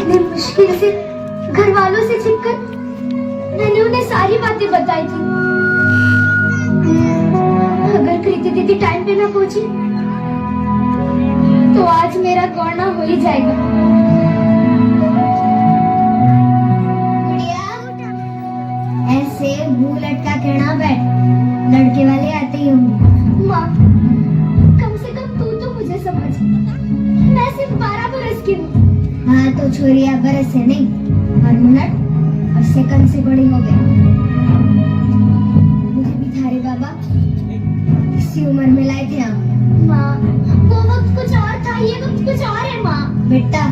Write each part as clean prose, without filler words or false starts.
कितने मुश्किल से घर वालों से छिपकर मैंने उन्हें सारी बातें बताई थी। अगर कृति दीदी टाइम पे ना पहुंची तो आज मेरा गौना हो ही जाएगा। ऐसे मुंह लटका के ना बैठ, लड़के वाले आते ही होंगे। माँ, कम से कम तू तो मुझे समझ, मैं सिर्फ 12 बरस की हूँ। हाँ तो छोरिया बरस से नहीं, और मिनट और सेकंड से बड़ी हो गई। मुझे भी थारे बाबा इसी उम्र में लाए थे आप। माँ, वो वक्त कुछ और था, ये वक्त कुछ और है माँ। बेटा,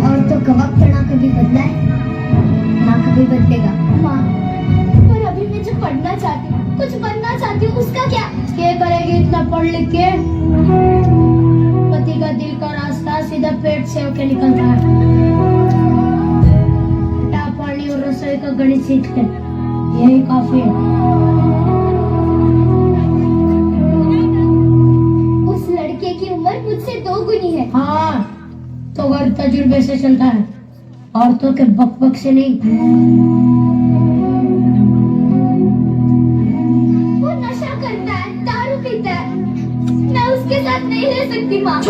और तो वक्त ना कभी बदला है ना कभी बदलेगा। माँ, पर अभी मैं जो पढ़ना चाहती हूँ, कुछ बनना चाहती हूँ, उसका क्या करेगी इतना पढ़ लिख के? पति का दिल का रास्ता सीधा पेट से होके निकलता है। बेटा, पानी और रसोई का गणित सीख ले, यही काफी है। उस लड़के की उम्र मुझसे 2 गुनी है। हाँ, तो घर तजुर्बे से चलता है, औरतों के बक से नहीं। वो नशा करता है, दारू पीता है, मैं उसके साथ नहीं रह सकती माँ।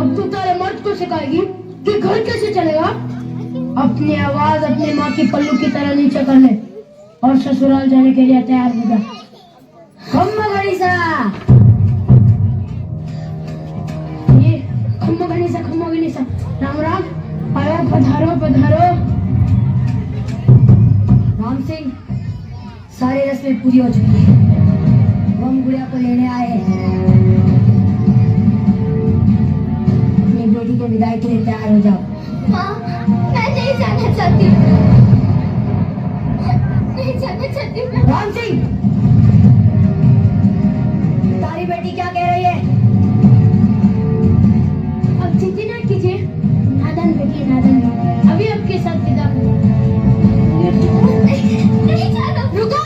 अब तू तारे मर्द को सिखाएगी कि घर कैसे चलेगा? अपनी आवाज अपनी माँ की पल्लू की तरह नीचे कर ले और ससुराल जाने के लिए तैयार हो जा। खम्मा गणिसा, ये खम्मा गणिसा, राम राम, आयो पधारो पधारो। राम सिंह, सारी रस्में पूरी हो चुकी है, हम गुड़िया को लेने आए हैं। अपनी बेटी के विदाई के लिए तैयार हो जाओ। माँ, मैं नहीं जाना चाहती, नहीं जाना चाहती मैं। राम सिंह, तारी बेटी क्या कह रही है? अब जिद्दी ना कीजिए, नादन बेटी नादन, अभी आपके साथ विदा हूँ। नहीं जाना, रुको।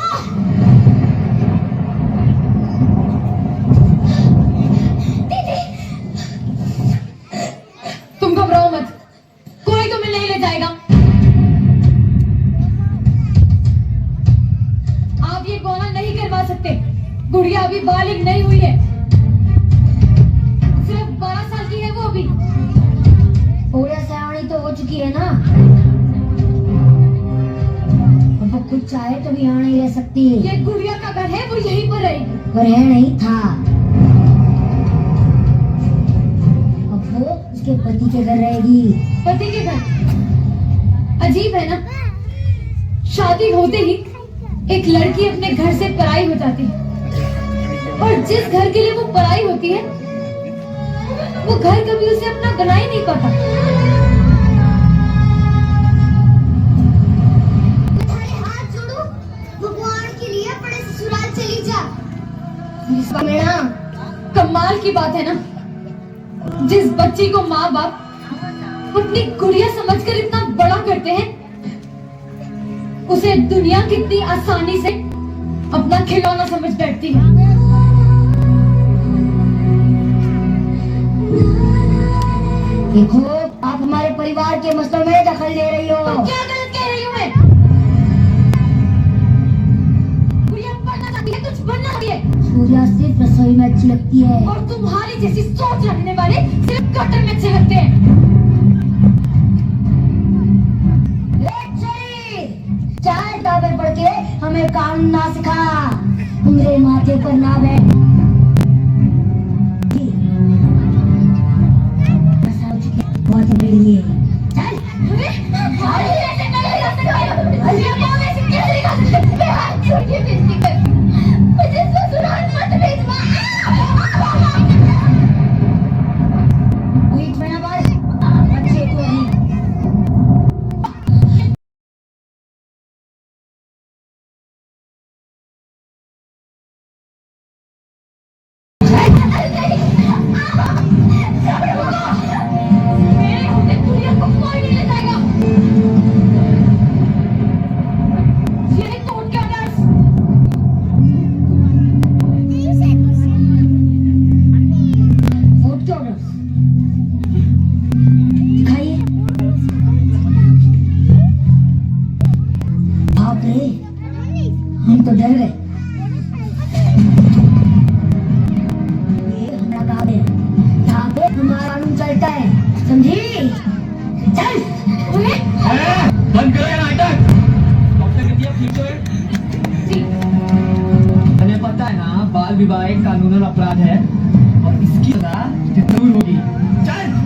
दीदी, तुम घबराओ मत, कोई तुम्हें नहीं ले जाएगा। आप ये गौना नहीं करवा सकते, गुड़िया अभी बालिग नहीं हुई है, सिर्फ 12 साल की है वो अभी। पूरा सयानी तो हो चुकी है ना, अब वो कुछ चाहे तो भी यहाँ नहीं रह सकती। ये गुड़िया का घर है, वो यहीं पर रहेगी। पर है नहीं था, अब वो उसके पति के घर रहेगी। पति के घर? अजीब है ना, शादी होते ही एक लड़की अपने घर से पराई हो जाती है, और जिस घर के लिए वो पराई होती है वो घर कभी उसे अपना बना ही नहीं पाता। हाथ जोड़ो, भगवान के लिए अपने ससुराल चली जा। कमाल की बात है ना, जिस बच्ची को माँ बाप अपनी गुड़िया समझकर इतना बड़ा करते हैं, उसे दुनिया कितनी आसानी से अपना खिलौना समझ बैठती है। देखो, आप हमारे परिवार के मसलों में दखल दे रही हो। तो क्या गलत कह रही हूँ मैं? गुड़िया पढ़ना चाहती है, कुछ बनना चाहती है। सूर्या सिर्फ रसोई में अच्छी लगती है, और तुम्हारी जैसी सोच रखने वाले सिर्फ कटर में अच्छे लगते हैं। चाहे किताबें पढ़ के हमें कानून ना सिखा, मेरे माथे पर ना बैठ। बहुत बड़ी है। चल, ऐसे नहीं कर सकते। मुझे ससुराल मत भेजना। बाल विवाह एक कानूनन अपराध है और इसकी सजा जरूर होगी। चल